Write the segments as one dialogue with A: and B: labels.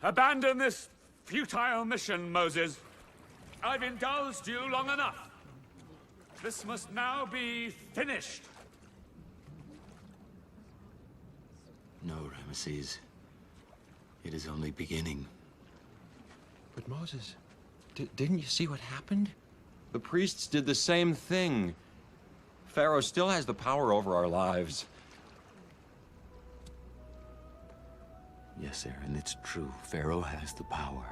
A: Abandon this futile mission, Moses. I've indulged you long enough. This must now be finished.
B: No, Ramesses. It is only beginning.
C: But Moses, didn't you see what happened? The priests did the same thing. Pharaoh still has the power over our lives.
B: Yes, Aaron, it's true. Pharaoh has the power.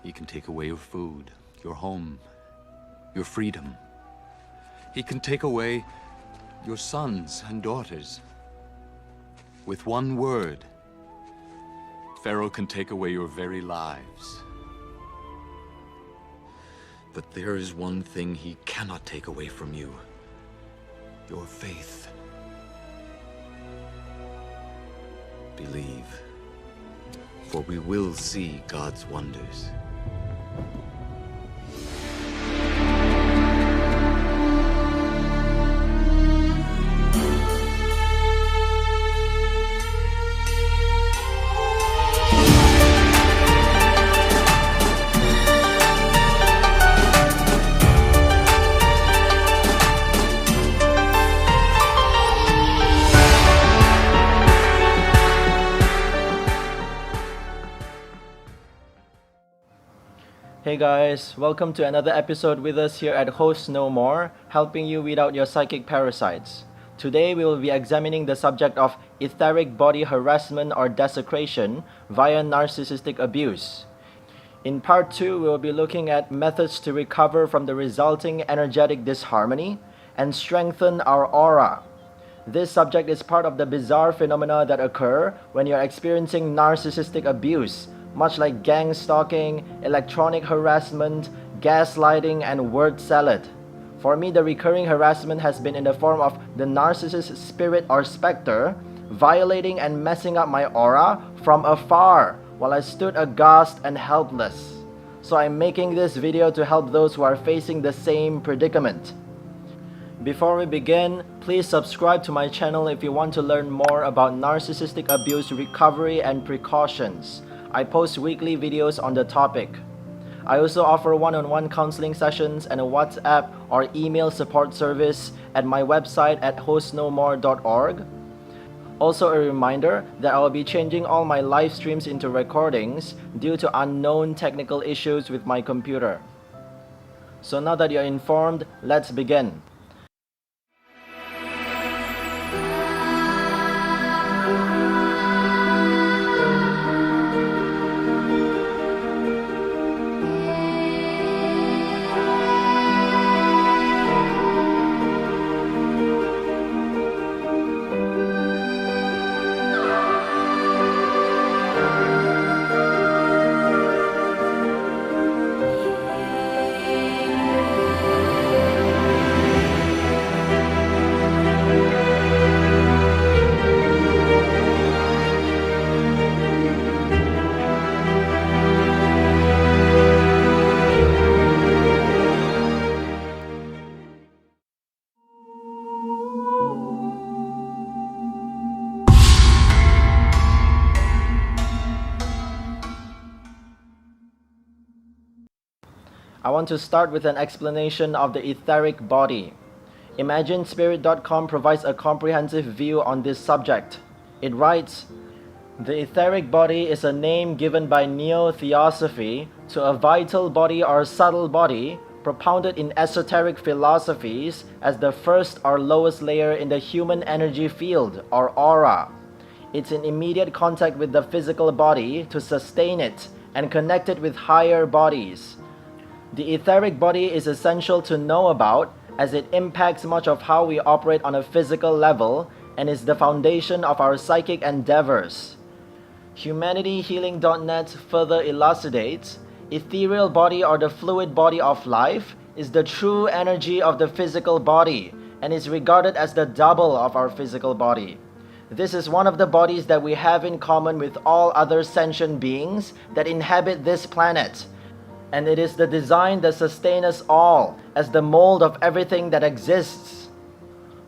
B: He can take away your food, your home, your freedom. He can take away your sons and daughters. With one word, Pharaoh can take away your very lives. But there is one thing he cannot take away from you. Your faith. Believe, for we will see God's wonders.
D: Hey guys, welcome to another episode with us here at Host No More, helping you weed out your psychic parasites. Today we will be examining the subject of etheric body harassment or desecration via narcissistic abuse. In part 2, we will be looking at methods to recover from the resulting energetic disharmony and strengthen our aura. This subject is part of the bizarre phenomena that occur when you're experiencing narcissistic abuse, much like gang stalking, electronic harassment, gaslighting, and word salad. For me, the recurring harassment has been in the form of the narcissist spirit or specter, violating and messing up my aura from afar while I stood aghast and helpless. So I'm making this video to help those who are facing the same predicament. Before we begin, please subscribe to my channel if you want to learn more about narcissistic abuse recovery and precautions. I post weekly videos on the topic. I also offer one-on-one counseling sessions and a WhatsApp or email support service at my website at hostnomore.org. Also a reminder that I will be changing all my live streams into recordings due to unknown technical issues with my computer. So now that you're informed, let's begin. I want to start with an explanation of the etheric body. ImagineSpirit.com provides a comprehensive view on this subject. It writes, "The etheric body is a name given by Neo-Theosophy to a vital body or subtle body propounded in esoteric philosophies as the first or lowest layer in the human energy field or aura. It's in immediate contact with the physical body to sustain it and connect it with higher bodies. The etheric body is essential to know about as it impacts much of how we operate on a physical level and is the foundation of our psychic endeavors." HumanityHealing.net further elucidates, ethereal body or the fluid body of life is the true energy of the physical body and is regarded as the double of our physical body. This is one of the bodies that we have in common with all other sentient beings that inhabit this planet. And it is the design that sustains us all as the mold of everything that exists.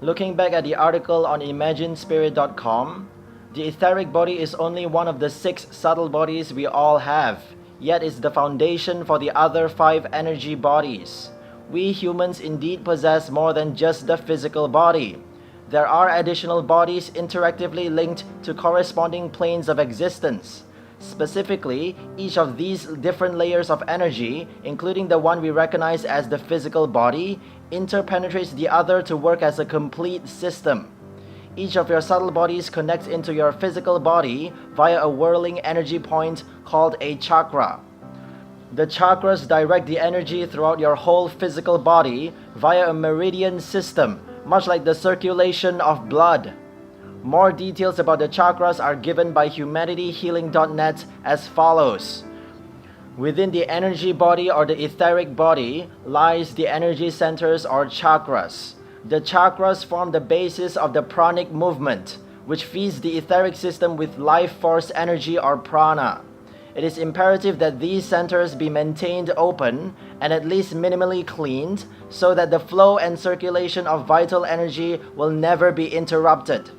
D: Looking back at the article on ImagineSpirit.com, The etheric body is only one of the 6 subtle bodies we all have, yet is the foundation for the other 5 energy bodies. We humans indeed possess more than just the physical body. There are additional bodies interactively linked to corresponding planes of existence. Specifically, each of these different layers of energy, including the one we recognize as the physical body, interpenetrates the other to work as a complete system. Each of your subtle bodies connects into your physical body via a whirling energy point called a chakra. The chakras direct the energy throughout your whole physical body via a meridian system, much like the circulation of blood. More details about the chakras are given by humanityhealing.net as follows. Within the energy body or the etheric body lies the energy centers or chakras. The chakras form the basis of the pranic movement, which feeds the etheric system with life force energy or prana. It is imperative that these centers be maintained open and at least minimally cleaned so that the flow and circulation of vital energy will never be interrupted.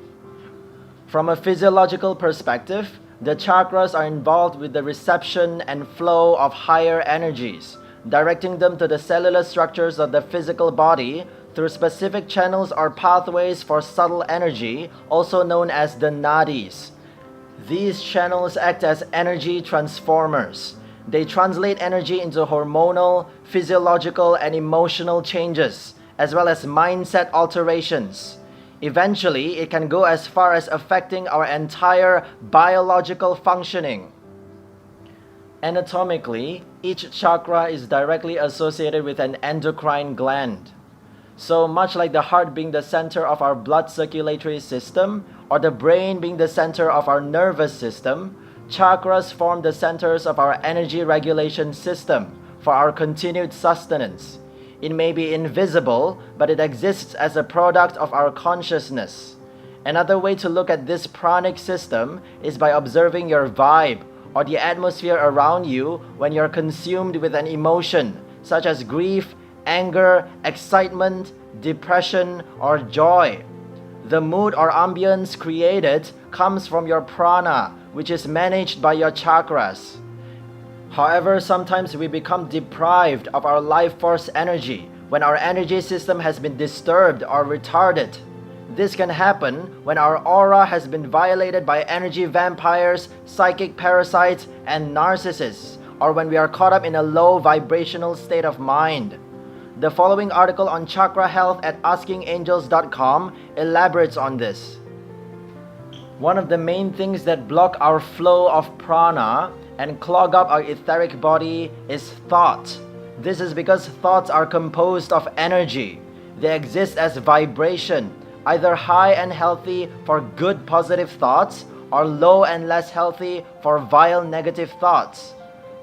D: From a physiological perspective, the chakras are involved with the reception and flow of higher energies, directing them to the cellular structures of the physical body through specific channels or pathways for subtle energy, also known as the nadis. These channels act as energy transformers. They translate energy into hormonal, physiological, and emotional changes, as well as mindset alterations. Eventually, it can go as far as affecting our entire biological functioning. Anatomically, each chakra is directly associated with an endocrine gland. So much like the heart being the center of our blood circulatory system, or the brain being the center of our nervous system, chakras form the centers of our energy regulation system for our continued sustenance. It may be invisible, but it exists as a product of our consciousness. Another way to look at this pranic system is by observing your vibe, or the atmosphere around you when you're consumed with an emotion, such as grief, anger, excitement, depression, or joy. The mood or ambience created comes from your prana, which is managed by your chakras. However, sometimes we become deprived of our life force energy when our energy system has been disturbed or retarded. This can happen when our aura has been violated by energy vampires, psychic parasites, and narcissists, or when we are caught up in a low vibrational state of mind. The following article on chakra health at askingangels.com elaborates on this. One of the main things that block our flow of prana and clog up our etheric body is thought. This is because thoughts are composed of energy. They exist as vibration, either high and healthy for good positive thoughts, or low and less healthy for vile negative thoughts.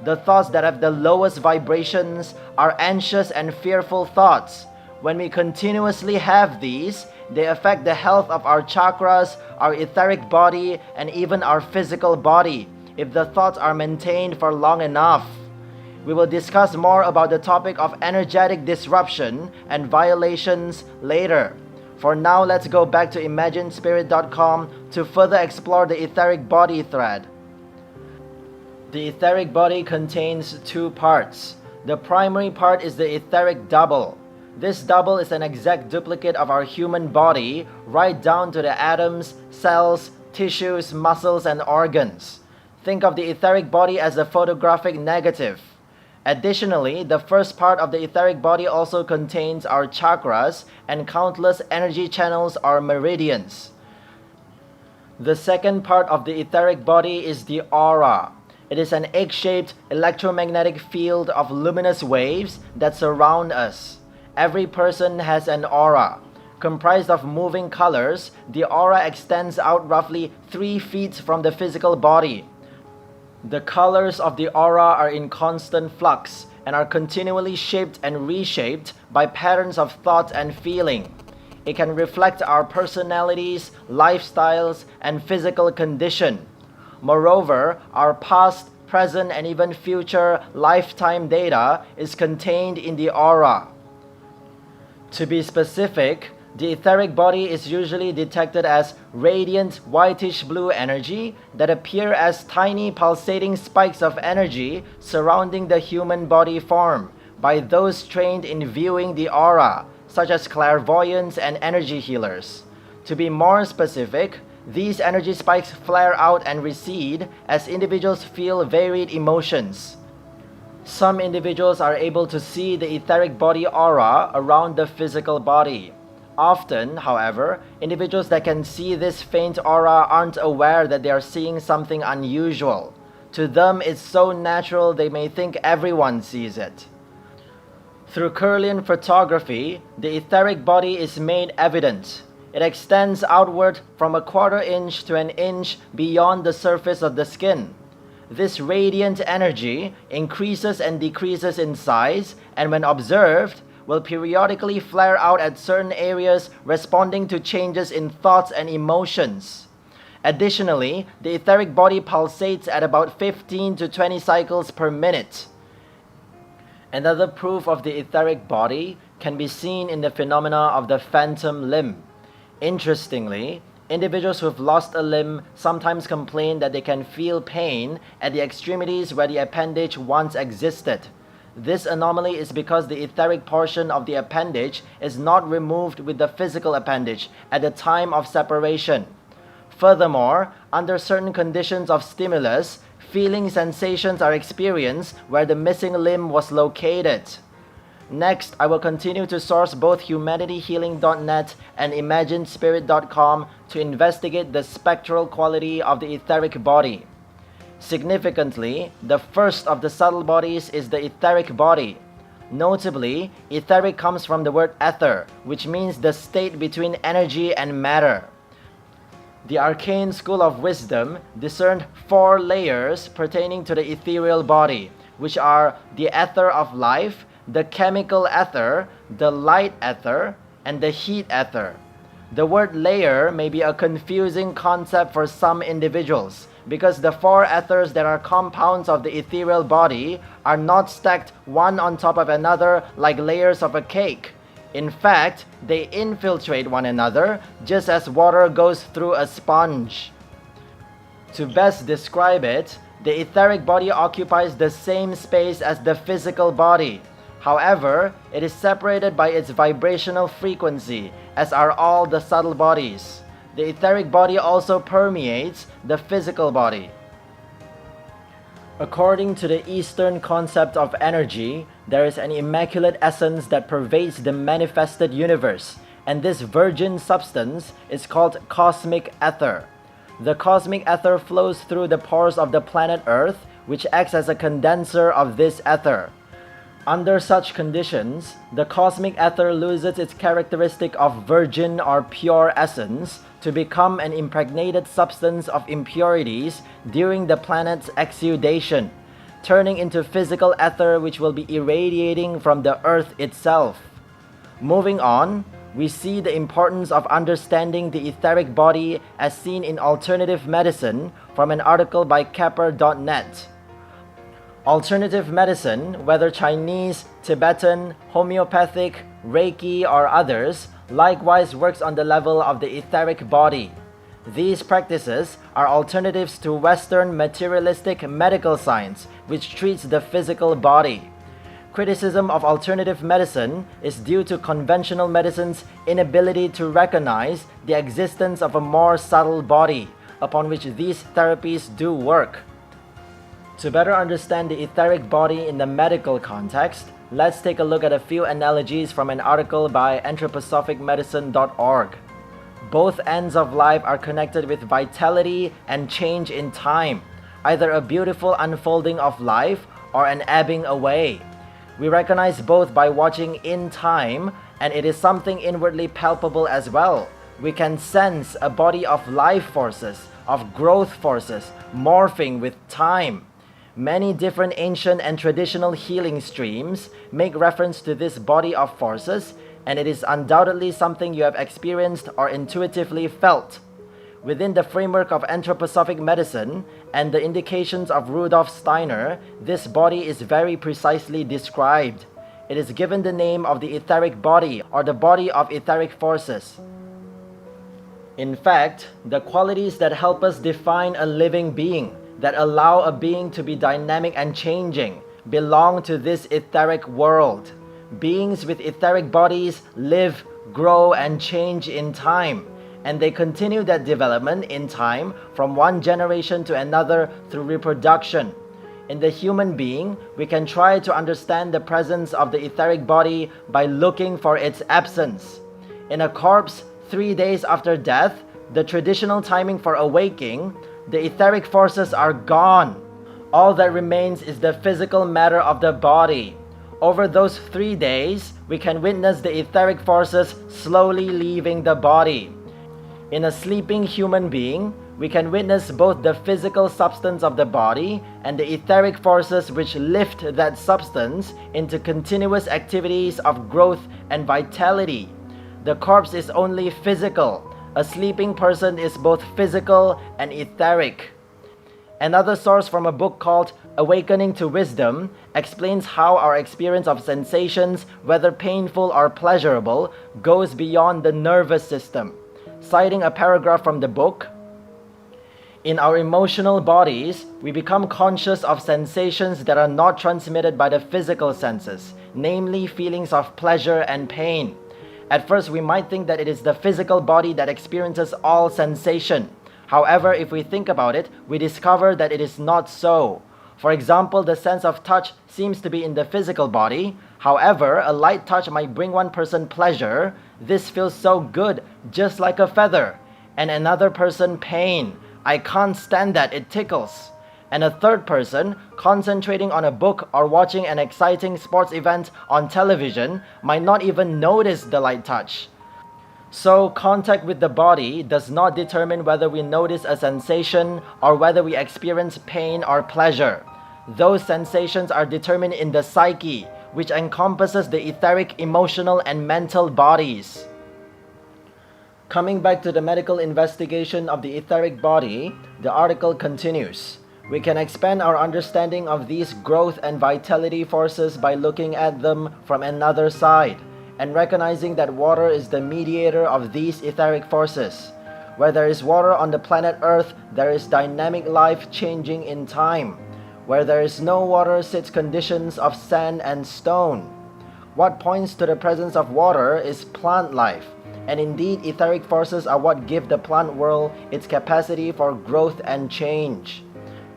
D: The thoughts that have the lowest vibrations are anxious and fearful thoughts. When we continuously have these, they affect the health of our chakras, our etheric body, and even our physical body, if the thoughts are maintained for long enough. We will discuss more about the topic of energetic disruption and violations later. For now, let's go back to imaginespirit.com to further explore the etheric body thread. The etheric body contains 2 parts. The primary part is the etheric double. This double is an exact duplicate of our human body, right down to the atoms, cells, tissues, muscles, and organs. Think of the etheric body as a photographic negative. Additionally, the first part of the etheric body also contains our chakras and countless energy channels or meridians. The second part of the etheric body is the aura. It is an egg-shaped electromagnetic field of luminous waves that surround us. Every person has an aura. Comprised of moving colors, the aura extends out roughly 3 feet from the physical body. The colors of the aura are in constant flux and are continually shaped and reshaped by patterns of thought and feeling. It can reflect our personalities, lifestyles, and physical condition. Moreover, our past, present, and even future lifetime data is contained in the aura. To be specific, The etheric body is usually detected as radiant whitish blue energy that appear as tiny pulsating spikes of energy surrounding the human body form by those trained in viewing the aura, such as clairvoyants and energy healers. To be more specific, these energy spikes flare out and recede as individuals feel varied emotions. Some individuals are able to see the etheric body aura around the physical body. Often, however, individuals that can see this faint aura aren't aware that they are seeing something unusual. To them, it's so natural they may think everyone sees it. Through Kirlian photography, the etheric body is made evident. It extends outward from a quarter inch to an inch beyond the surface of the skin. This radiant energy increases and decreases in size, and when observed, will periodically flare out at certain areas, responding to changes in thoughts and emotions. Additionally, the etheric body pulsates at about 15 to 20 cycles per minute. Another proof of the etheric body can be seen in the phenomena of the phantom limb. Interestingly, individuals who have lost a limb sometimes complain that they can feel pain at the extremities where the appendage once existed. This anomaly is because the etheric portion of the appendage is not removed with the physical appendage at the time of separation. Furthermore, under certain conditions of stimulus, feeling sensations are experienced where the missing limb was located. Next, I will continue to source both humanityhealing.net and imaginespirit.com to investigate the spectral quality of the etheric body. Significantly, the first of the subtle bodies is the etheric body. Notably, etheric comes from the word ether, which means the state between energy and matter. The arcane school of wisdom discerned 4 layers pertaining to the ethereal body, which are the ether of life, the chemical ether, the light ether, and the heat ether. The word layer may be a confusing concept for some individuals, because the 4 ethers that are compounds of the ethereal body are not stacked one on top of another like layers of a cake. In fact, they infiltrate one another just as water goes through a sponge. To best describe it, the etheric body occupies the same space as the physical body. However, it is separated by its vibrational frequency, as are all the subtle bodies. The etheric body also permeates the physical body. According to the Eastern concept of energy, there is an immaculate essence that pervades the manifested universe, and this virgin substance is called cosmic ether. The cosmic ether flows through the pores of the planet Earth, which acts as a condenser of this ether. Under such conditions, the cosmic ether loses its characteristic of virgin or pure essence to become an impregnated substance of impurities during the planet's exudation, turning into physical ether which will be irradiating from the Earth itself. Moving on, we see the importance of understanding the etheric body as seen in alternative medicine from an article by Kepper.net. Alternative medicine, whether Chinese, Tibetan, homeopathic, Reiki, or others, likewise works on the level of the etheric body. These practices are alternatives to Western materialistic medical science, which treats the physical body. Criticism of alternative medicine is due to conventional medicine's inability to recognize the existence of a more subtle body, upon which these therapies do work. To better understand the etheric body in the medical context, let's take a look at a few analogies from an article by anthroposophicmedicine.org. Both ends of life are connected with vitality and change in time, either a beautiful unfolding of life or an ebbing away. We recognize both by watching in time, and it is something inwardly palpable as well. We can sense a body of life forces, of growth forces, morphing with time. Many different ancient and traditional healing streams make reference to this body of forces, and it is undoubtedly something you have experienced or intuitively felt. Within the framework of anthroposophic medicine and the indications of Rudolf Steiner, this body is very precisely described. It is given the name of the etheric body, or the body of etheric forces. In fact, the qualities that help us define a living being, that allow a being to be dynamic and changing, belong to this etheric world. Beings with etheric bodies live, grow, and change in time, and they continue that development in time from one generation to another through reproduction. In the human being, we can try to understand the presence of the etheric body by looking for its absence. In a corpse, 3 days after death, the traditional timing for awaking, the etheric forces are gone. All that remains is the physical matter of the body. Over those 3 days, we can witness the etheric forces slowly leaving the body. In a sleeping human being, we can witness both the physical substance of the body and the etheric forces which lift that substance into continuous activities of growth and vitality. The corpse is only physical. A sleeping person is both physical and etheric. Another source from a book called Awakening to Wisdom explains how our experience of sensations, whether painful or pleasurable, goes beyond the nervous system. Citing a paragraph from the book, in our emotional bodies, we become conscious of sensations that are not transmitted by the physical senses, namely feelings of pleasure and pain. At first, we might think that it is the physical body that experiences all sensation. However, if we think about it, we discover that it is not so. For example, the sense of touch seems to be in the physical body. However, a light touch might bring one person pleasure. This feels so good, just like a feather. And another person pain. I can't stand that, it tickles. And a third person, concentrating on a book or watching an exciting sports event on television, might not even notice the light touch. So, contact with the body does not determine whether we notice a sensation or whether we experience pain or pleasure. Those sensations are determined in the psyche, which encompasses the etheric, emotional, and mental bodies. Coming back to the medical investigation of the etheric body, the article continues. We can expand our understanding of these growth and vitality forces by looking at them from another side, and recognizing that water is the mediator of these etheric forces. Where there is water on the planet Earth, there is dynamic life changing in time. Where there is no water sits conditions of sand and stone. What points to the presence of water is plant life, and indeed etheric forces are what give the plant world its capacity for growth and change.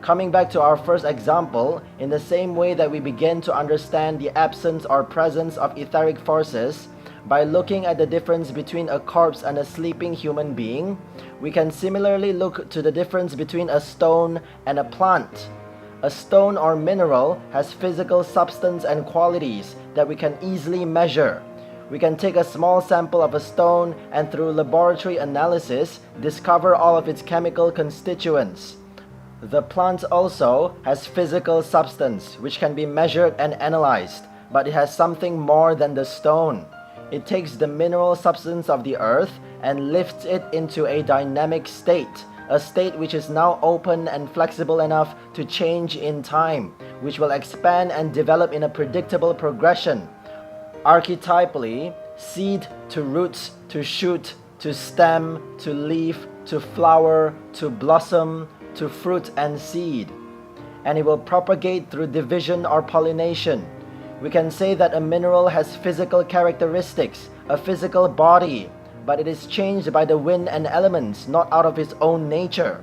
D: Coming back to our first example, in the same way that we begin to understand the absence or presence of etheric forces by looking at the difference between a corpse and a sleeping human being, we can similarly look to the difference between a stone and a plant. A stone or mineral has physical substance and qualities that we can easily measure. We can take a small sample of a stone and through laboratory analysis discover all of its chemical constituents. The plant also has physical substance which can be measured and analyzed, but it has something more than the stone. It takes the mineral substance of the earth and lifts it into a dynamic state, a state which is now open and flexible enough to change in time, which will expand and develop in a predictable progression. Archetypally, seed to roots to shoot to stem to leaf to flower to blossom to fruit and seed, and it will propagate through division or pollination. We can say that a mineral has physical characteristics, a physical body, but it is changed by the wind and elements, not out of its own nature.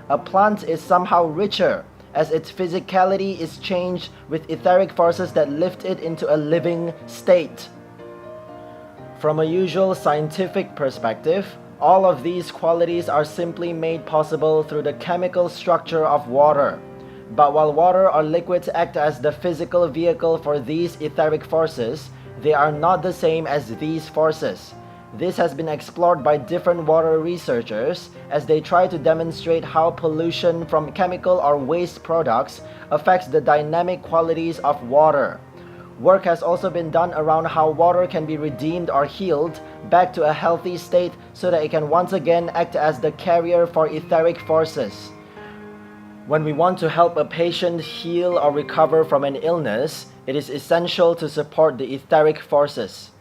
D: A plant is somehow richer, as its physicality is changed with etheric forces that lift it into a living state. From a usual scientific perspective, all of these qualities are simply made possible through the chemical structure of water. But while water or liquids act as the physical vehicle for these etheric forces, they are not the same as these forces. This has been explored by different water researchers as they try to demonstrate how pollution from chemical or waste products affects the dynamic qualities of water. Work has also been done around how water can be redeemed or healed back to a healthy state so that it can once again act as the carrier for etheric forces. When we want to help a patient heal or recover from an illness, it is essential to support the etheric forces.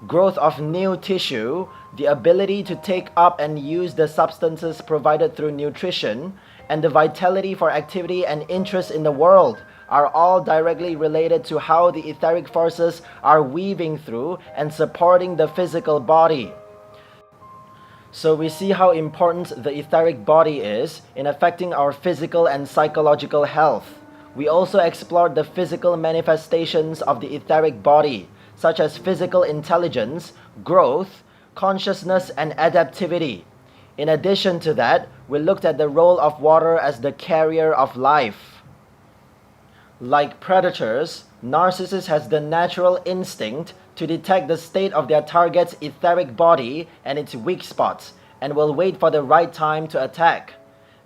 D: Growth of new tissue, the ability to take up and use the substances provided through nutrition, and the vitality for activity and interest in the world are all directly related to how the etheric forces are weaving through and supporting the physical body. So we see how important the etheric body is in affecting our physical and psychological health. We also explored the physical manifestations of the etheric body, such as physical intelligence, growth, consciousness, and adaptivity. In addition to that, we looked at the role of water as the carrier of life. Like predators, Narcissist has the natural instinct to detect the state of their target's etheric body and its weak spots, and will wait for the right time to attack.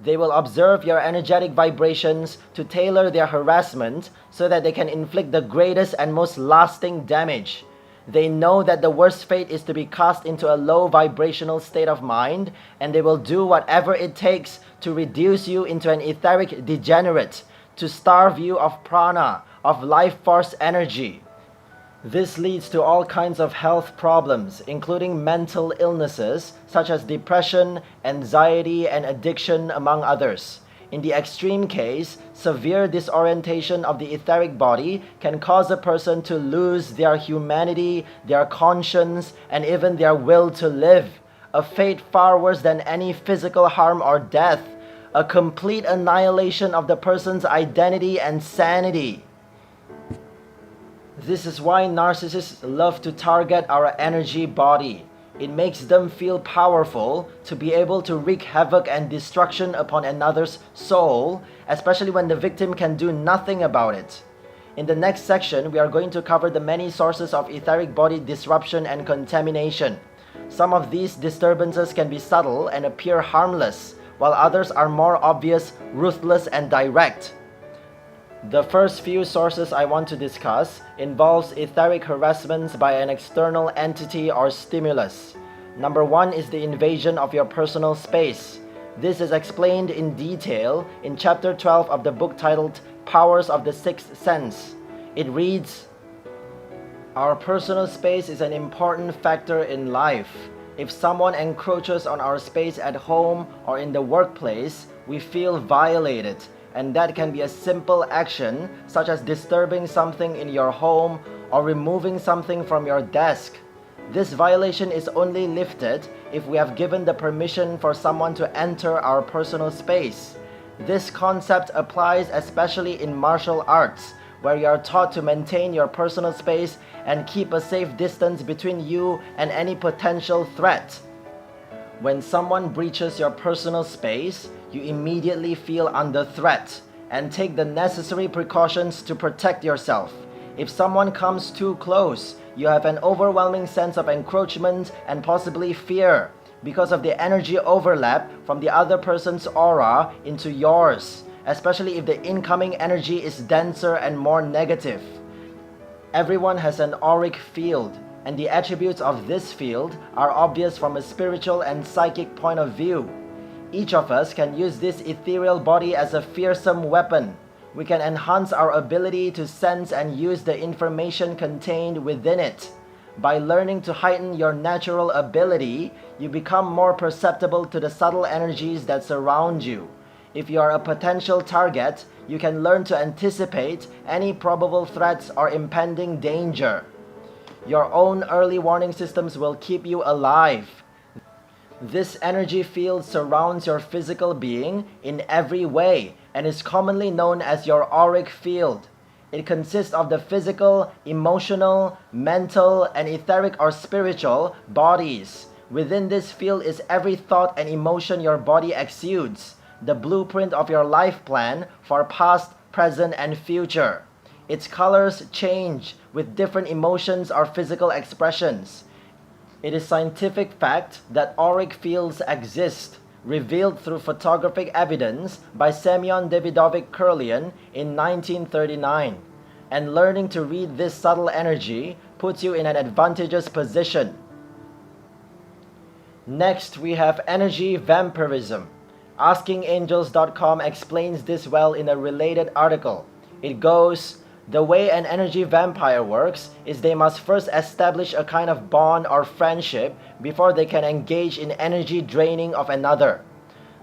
D: They will observe your energetic vibrations to tailor their harassment so that they can inflict the greatest and most lasting damage. They know that the worst fate is to be cast into a low vibrational state of mind, and they will do whatever it takes to reduce you into an etheric degenerate, to starve you of prana, of life force energy. This leads to all kinds of health problems, including mental illnesses such as depression, anxiety, and addiction, among others. In the extreme case, severe disorientation of the etheric body can cause a person to lose their humanity, their conscience, and even their will to live. A fate far worse than any physical harm or death. A complete annihilation of the person's identity and sanity. This is why narcissists love to target our energy body. It makes them feel powerful to be able to wreak havoc and destruction upon another's soul, especially when the victim can do nothing about it. In the next section, we are going to cover the many sources of etheric body disruption and contamination. Some of these disturbances can be subtle and appear harmless, while others are more obvious, ruthless, and direct. The first few sources I want to discuss involves etheric harassments by an external entity or stimulus. Number one is the invasion of your personal space. This is explained in detail in chapter 12 of the book titled Powers of the Sixth Sense. It reads, "Our personal space is an important factor in life. If someone encroaches on our space at home or in the workplace, we feel violated. And that can be a simple action, such as disturbing something in your home or removing something from your desk. This violation is only lifted if we have given the permission for someone to enter our personal space. This concept applies especially in martial arts, where you are taught to maintain your personal space and keep a safe distance between you and any potential threat. When someone breaches your personal space, you immediately feel under threat and take the necessary precautions to protect yourself. If someone comes too close, you have an overwhelming sense of encroachment and possibly fear because of the energy overlap from the other person's aura into yours, especially if the incoming energy is denser and more negative. Everyone has an auric field, and the attributes of this field are obvious from a spiritual and psychic point of view. Each of us can use this ethereal body as a fearsome weapon. We can enhance our ability to sense and use the information contained within it. By learning to heighten your natural ability, you become more perceptible to the subtle energies that surround you. If you are a potential target, you can learn to anticipate any probable threats or impending danger. Your own early warning systems will keep you alive. This energy field surrounds your physical being in every way and is commonly known as your auric field. It consists of the physical, emotional, mental, and etheric or spiritual bodies. Within this field is every thought and emotion your body exudes, the blueprint of your life plan for past, present, and future. Its colors change with different emotions or physical expressions. It is scientific fact that auric fields exist, revealed through photographic evidence by Semyon Davidovich Kurlian in 1939. And learning to read this subtle energy puts you in an advantageous position. Next, we have energy vampirism. AskingAngels.com explains this well in a related article. It goes, the way an energy vampire works is they must first establish a kind of bond or friendship before they can engage in energy draining of another.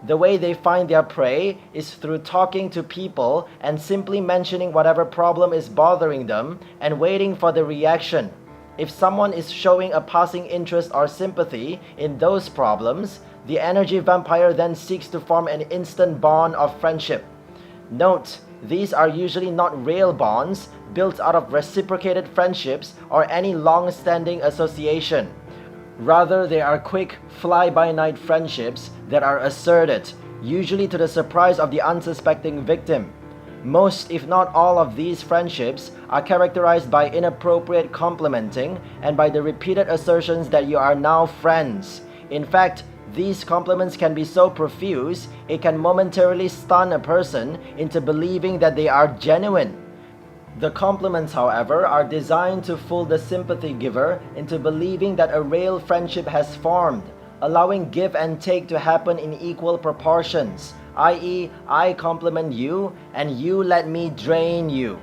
D: The way they find their prey is through talking to people and simply mentioning whatever problem is bothering them and waiting for the reaction. If someone is showing a passing interest or sympathy in those problems, the energy vampire then seeks to form an instant bond of friendship. Note, these are usually not real bonds built out of reciprocated friendships or any long-standing association. Rather, they are quick, fly-by-night friendships that are asserted, usually to the surprise of the unsuspecting victim. Most, if not all, of these friendships are characterized by inappropriate complimenting and by the repeated assertions that you are now friends. In fact, these compliments can be so profuse, it can momentarily stun a person into believing that they are genuine. The compliments, however, are designed to fool the sympathy giver into believing that a real friendship has formed, allowing give and take to happen in equal proportions, i.e., I compliment you and you let me drain you.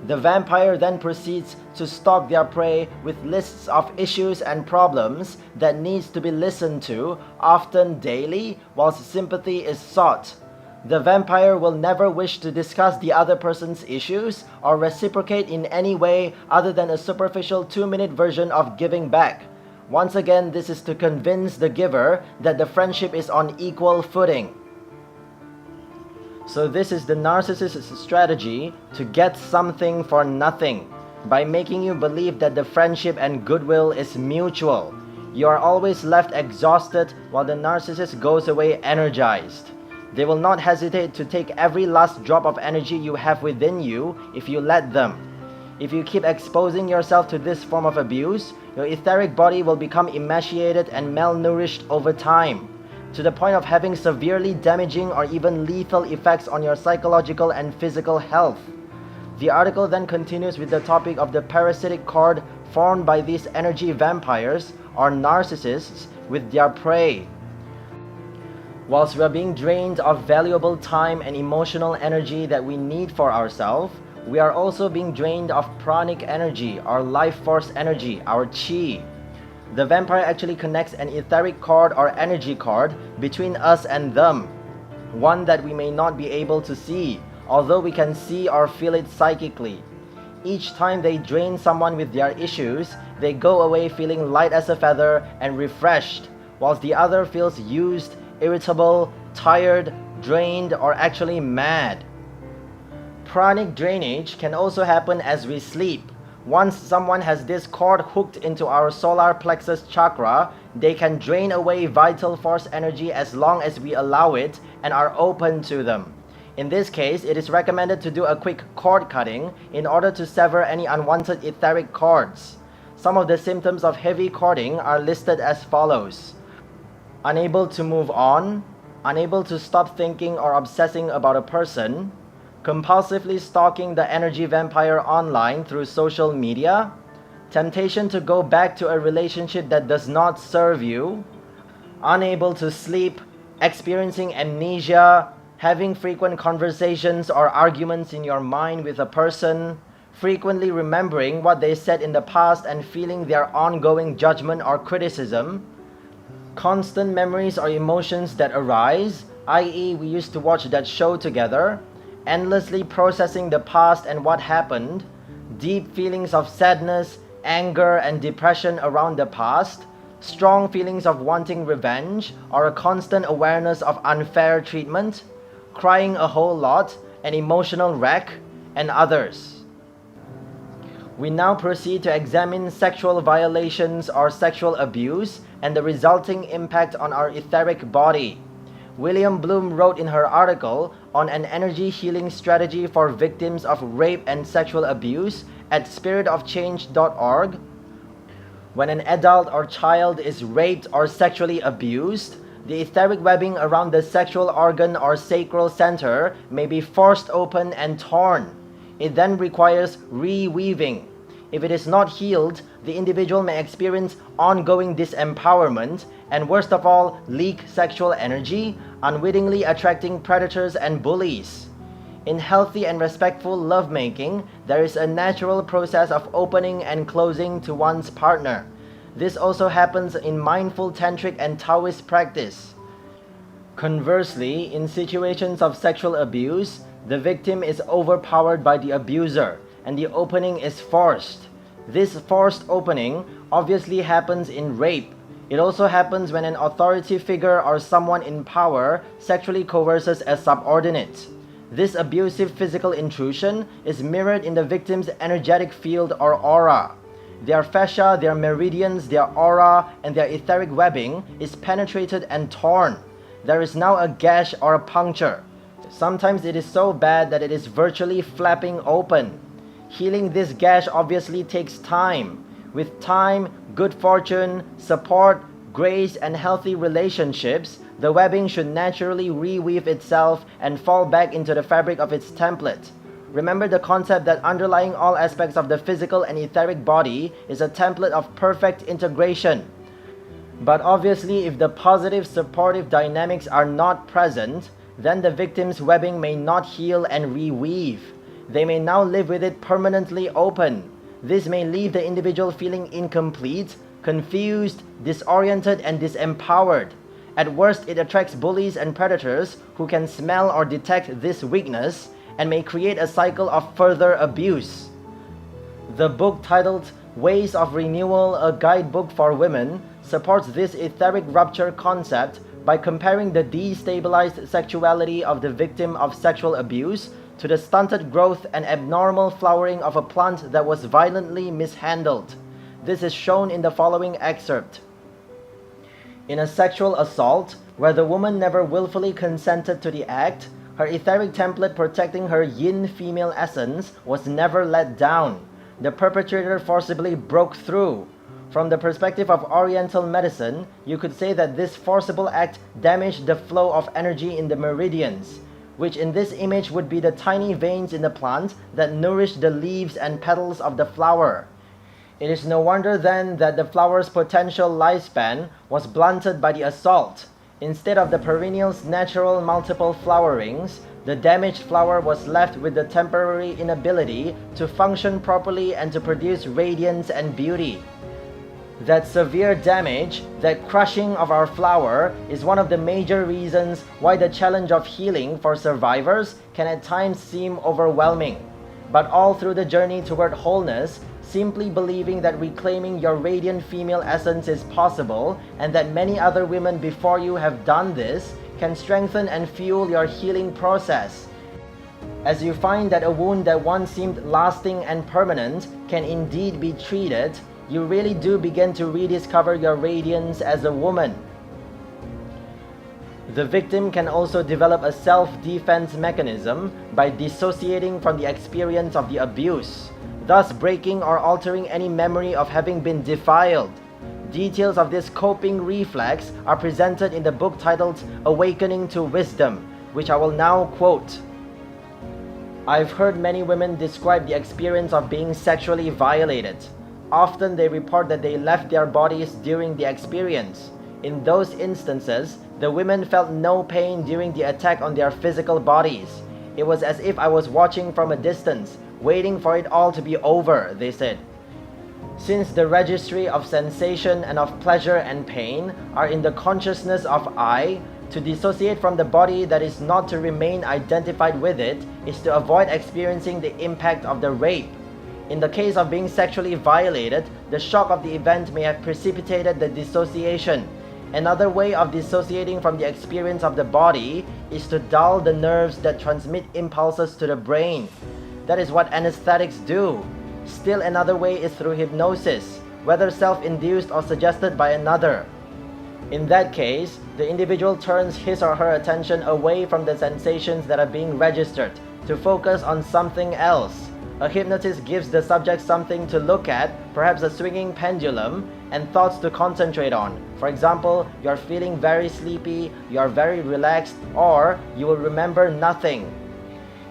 D: The vampire then proceeds to stalk their prey with lists of issues and problems that needs to be listened to, often daily, whilst sympathy is sought. The vampire will never wish to discuss the other person's issues or reciprocate in any way other than a superficial 2-minute version of giving back. Once again, this is to convince the giver that the friendship is on equal footing. So this is the narcissist's strategy to get something for nothing, by making you believe that the friendship and goodwill is mutual. You are always left exhausted while the narcissist goes away energized. They will not hesitate to take every last drop of energy you have within you if you let them. If you keep exposing yourself to this form of abuse, your etheric body will become emaciated and malnourished over time, to the point of having severely damaging or even lethal effects on your psychological and physical health. The article then continues with the topic of the parasitic cord formed by these energy vampires or narcissists with their prey. Whilst we are being drained of valuable time and emotional energy that we need for ourselves, we are also being drained of pranic energy, our life force energy, our chi. The vampire actually connects an etheric cord or energy cord between us and them, one that we may not be able to see, although we can see or feel it psychically. Each time they drain someone with their issues, they go away feeling light as a feather and refreshed, whilst the other feels used, irritable, tired, drained, or actually mad. Pranic drainage can also happen as we sleep. Once someone has this cord hooked into our solar plexus chakra, they can drain away vital force energy as long as we allow it and are open to them. In this case, it is recommended to do a quick cord cutting in order to sever any unwanted etheric cords. Some of the symptoms of heavy cording are listed as follows: unable to move on, unable to stop thinking or obsessing about a person, compulsively stalking the energy vampire online through social media, temptation to go back to a relationship that does not serve you, unable to sleep, experiencing amnesia, having frequent conversations or arguments in your mind with a person, frequently remembering what they said in the past and feeling their ongoing judgment or criticism, constant memories or emotions that arise, i.e., we used to watch that show together, endlessly processing the past and what happened, deep feelings of sadness, anger, and depression around the past, strong feelings of wanting revenge, or a constant awareness of unfair treatment, crying a whole lot, an emotional wreck, and others. We now proceed to examine sexual violations or sexual abuse and the resulting impact on our etheric body. William Bloom wrote in her article on an energy healing strategy for victims of rape and sexual abuse at spiritofchange.org. When an adult or child is raped or sexually abused, the etheric webbing around the sexual organ or sacral center may be forced open and torn. It then requires reweaving. If it is not healed, the individual may experience ongoing disempowerment and, worst of all, leak sexual energy, unwittingly attracting predators and bullies. In healthy and respectful lovemaking, there is a natural process of opening and closing to one's partner. This also happens in mindful tantric and Taoist practice. Conversely, in situations of sexual abuse, the victim is overpowered by the abuser, and the opening is forced. This forced opening obviously happens in rape. It also happens when an authority figure or someone in power sexually coerces a subordinate. This abusive physical intrusion is mirrored in the victim's energetic field or aura. Their fascia, their meridians, their aura, and their etheric webbing is penetrated and torn. There is now a gash or a puncture. Sometimes it is so bad that it is virtually flapping open. Healing this gash obviously takes time. With time, good fortune, support, grace, and healthy relationships, the webbing should naturally reweave itself and fall back into the fabric of its template. Remember the concept that underlying all aspects of the physical and etheric body is a template of perfect integration. But obviously, if the positive supportive dynamics are not present, then the victim's webbing may not heal and reweave. They may now live with it permanently open. This may leave the individual feeling incomplete, confused, disoriented, and disempowered. At worst, it attracts bullies and predators who can smell or detect this weakness and may create a cycle of further abuse. The book titled Ways of Renewal, a Guidebook for Women, supports this etheric rupture concept by comparing the destabilized sexuality of the victim of sexual abuse to the stunted growth and abnormal flowering of a plant that was violently mishandled. This is shown in the following excerpt. In a sexual assault, where the woman never willfully consented to the act, her etheric template protecting her yin female essence was never let down. The perpetrator forcibly broke through. From the perspective of Oriental medicine, you could say that this forcible act damaged the flow of energy in the meridians, which in this image would be the tiny veins in the plant that nourish the leaves and petals of the flower. It is no wonder then that the flower's potential lifespan was blunted by the assault. Instead of the perennial's natural multiple flowerings, the damaged flower was left with the temporary inability to function properly and to produce radiance and beauty. That severe damage, that crushing of our flower, is one of the major reasons why the challenge of healing for survivors can at times seem overwhelming. But all through the journey toward wholeness, simply believing that reclaiming your radiant female essence is possible and that many other women before you have done this can strengthen and fuel your healing process. As you find that a wound that once seemed lasting and permanent can indeed be treated, you really do begin to rediscover your radiance as a woman. The victim can also develop a self-defense mechanism by dissociating from the experience of the abuse, thus breaking or altering any memory of having been defiled. Details of this coping reflex are presented in the book titled Awakening to Wisdom, which I will now quote. I've heard many women describe the experience of being sexually violated. Often they report that they left their bodies during the experience. In those instances, the women felt no pain during the attack on their physical bodies. It was as if I was watching from a distance, waiting for it all to be over, they said. Since the registry of sensation and of pleasure and pain are in the consciousness of I, to dissociate from the body that is not to remain identified with it is to avoid experiencing the impact of the rape. In the case of being sexually violated, the shock of the event may have precipitated the dissociation. Another way of dissociating from the experience of the body is to dull the nerves that transmit impulses to the brain. That is what anesthetics do. Still another way is through hypnosis, whether self-induced or suggested by another. In that case, the individual turns his or her attention away from the sensations that are being registered to focus on something else. A hypnotist gives the subject something to look at, perhaps a swinging pendulum, and thoughts to concentrate on. For example, you're feeling very sleepy, you're very relaxed, or you will remember nothing.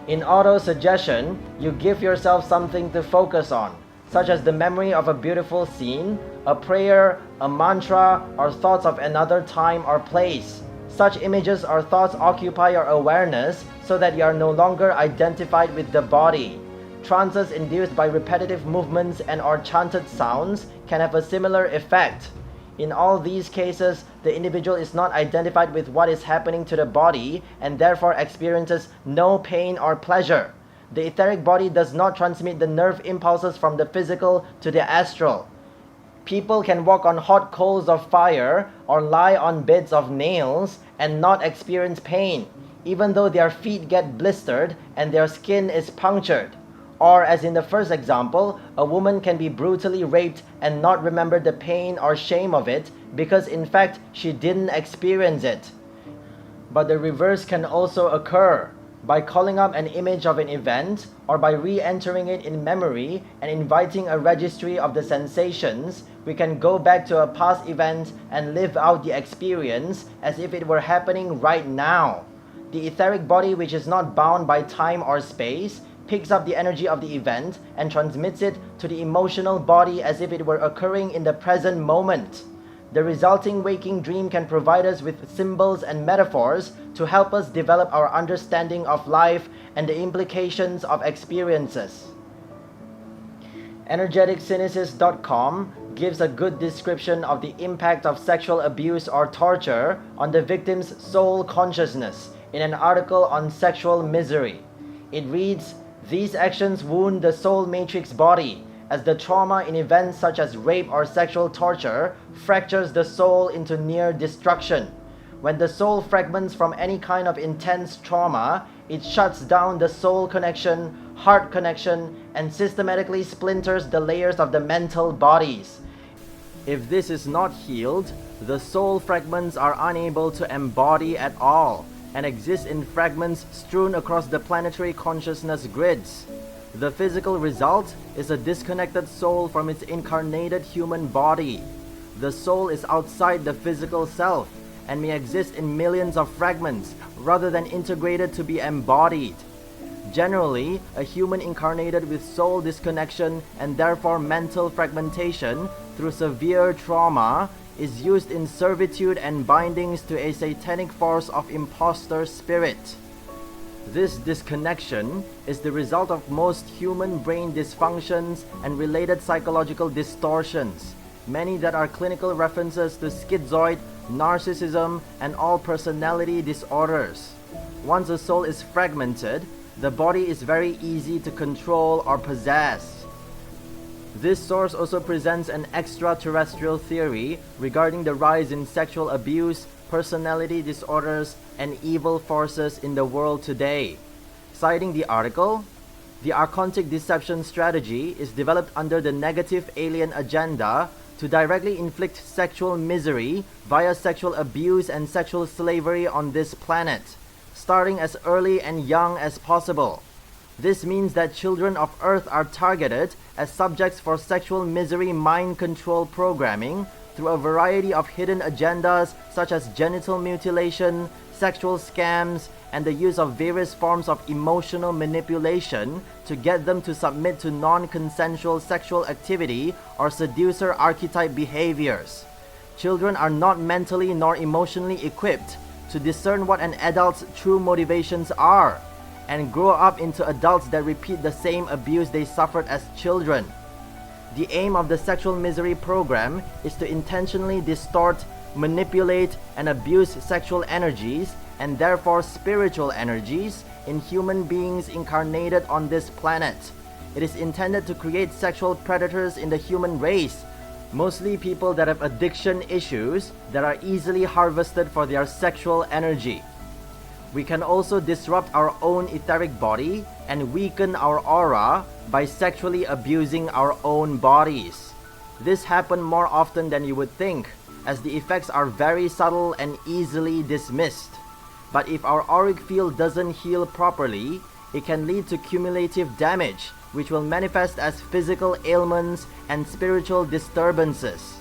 D: In auto-suggestion, you give yourself something to focus on, such as the memory of a beautiful scene, a prayer, a mantra, or thoughts of another time or place. Such images or thoughts occupy your awareness so that you are no longer identified with the body. Trances induced by repetitive movements and or chanted sounds can have a similar effect. In all these cases, the individual is not identified with what is happening to the body and therefore experiences no pain or pleasure. The etheric body does not transmit the nerve impulses from the physical to the astral. People can walk on hot coals of fire or lie on beds of nails and not experience pain, even though their feet get blistered and their skin is punctured. Or, as in the first example, a woman can be brutally raped and not remember the pain or shame of it because in fact she didn't experience it. But the reverse can also occur. By calling up an image of an event or by re-entering it in memory and inviting a registry of the sensations, we can go back to a past event and live out the experience as if it were happening right now. The etheric body, which is not bound by time or space, picks up the energy of the event and transmits it to the emotional body as if it were occurring in the present moment. The resulting waking dream can provide us with symbols and metaphors to help us develop our understanding of life and the implications of experiences. EnergeticCynicist.com gives a good description of the impact of sexual abuse or torture on the victim's soul consciousness in an article on sexual misery. It reads, "These actions wound the soul matrix body, as the trauma in events such as rape or sexual torture fractures the soul into near destruction. When the soul fragments from any kind of intense trauma, it shuts down the soul connection, heart connection, and systematically splinters the layers of the mental bodies. If this is not healed, the soul fragments are unable to embody at all and exist in fragments strewn across the planetary consciousness grids. The physical result is a disconnected soul from its incarnated human body. The soul is outside the physical self and may exist in millions of fragments rather than integrated to be embodied. Generally, a human incarnated with soul disconnection and therefore mental fragmentation through severe trauma is used in servitude and bindings to a satanic force of imposter spirit. This disconnection is the result of most human brain dysfunctions and related psychological distortions, many that are clinical references to schizoid, narcissism, and all personality disorders. Once the soul is fragmented, the body is very easy to control or possess. This source also presents an extraterrestrial theory regarding the rise in sexual abuse, personality disorders, and evil forces in the world today. Citing the article, the archontic deception strategy is developed under the negative alien agenda to directly inflict sexual misery via sexual abuse and sexual slavery on this planet, starting as early and young as possible. This means that children of Earth are targeted as subjects for sexual misery mind control programming through a variety of hidden agendas such as genital mutilation, sexual scams, and the use of various forms of emotional manipulation to get them to submit to non-consensual sexual activity or seducer archetype behaviors. Children are not mentally nor emotionally equipped to discern what an adult's true motivations are, and grow up into adults that repeat the same abuse they suffered as children. The aim of the sexual misery program is to intentionally distort, manipulate, and abuse sexual energies, and therefore spiritual energies, in human beings incarnated on this planet. It is intended to create sexual predators in the human race, mostly people that have addiction issues that are easily harvested for their sexual energy. We can also disrupt our own etheric body and weaken our aura by sexually abusing our own bodies. This happens more often than you would think, as the effects are very subtle and easily dismissed. But if our auric field doesn't heal properly, it can lead to cumulative damage, which will manifest as physical ailments and spiritual disturbances.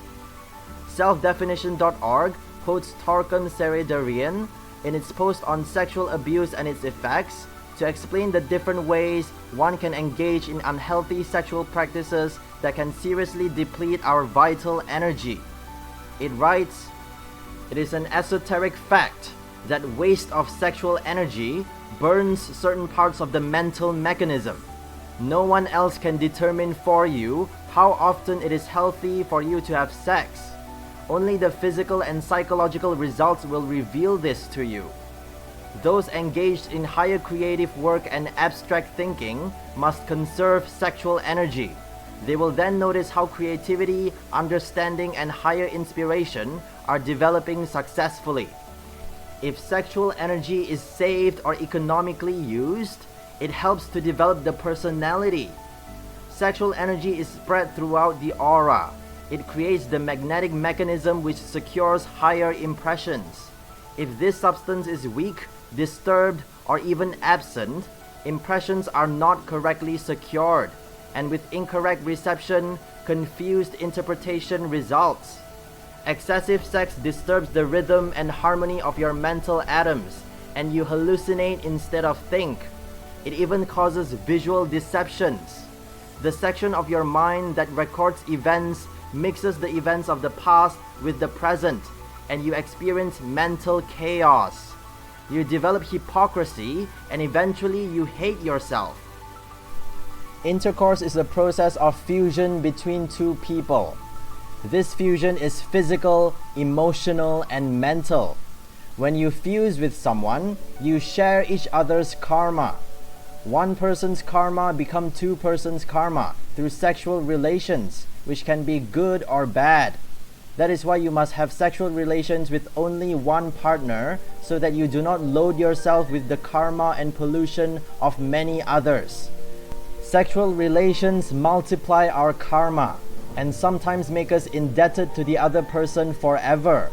D: Selfdefinition.org quotes Torkan Seredarian in its post on sexual abuse and its effects to explain the different ways one can engage in unhealthy sexual practices that can seriously deplete our vital energy. It writes, "It is an esoteric fact that waste of sexual energy burns certain parts of the mental mechanism. No one else can determine for you how often it is healthy for you to have sex. Only the physical and psychological results will reveal this to you. Those engaged in higher creative work and abstract thinking must conserve sexual energy. They will then notice how creativity, understanding, and higher inspiration are developing successfully. If sexual energy is saved or economically used, it helps to develop the personality. Sexual energy is spread throughout the aura. It creates the magnetic mechanism which secures higher impressions. If this substance is weak, disturbed, or even absent, impressions are not correctly secured, and with incorrect reception, confused interpretation results. Excessive sex disturbs the rhythm and harmony of your mental atoms, and you hallucinate instead of think. It even causes visual deceptions. The section of your mind that records events mixes the events of the past with the present, and you experience mental chaos. You develop hypocrisy, and eventually you hate yourself. Intercourse is a process of fusion between two people. This fusion is physical, emotional, and mental. When you fuse with someone, you share each other's karma. One person's karma becomes two persons' karma through sexual relations, which can be good or bad. That is why you must have sexual relations with only one partner, so that you do not load yourself with the karma and pollution of many others. Sexual relations multiply our karma and sometimes make us indebted to the other person forever.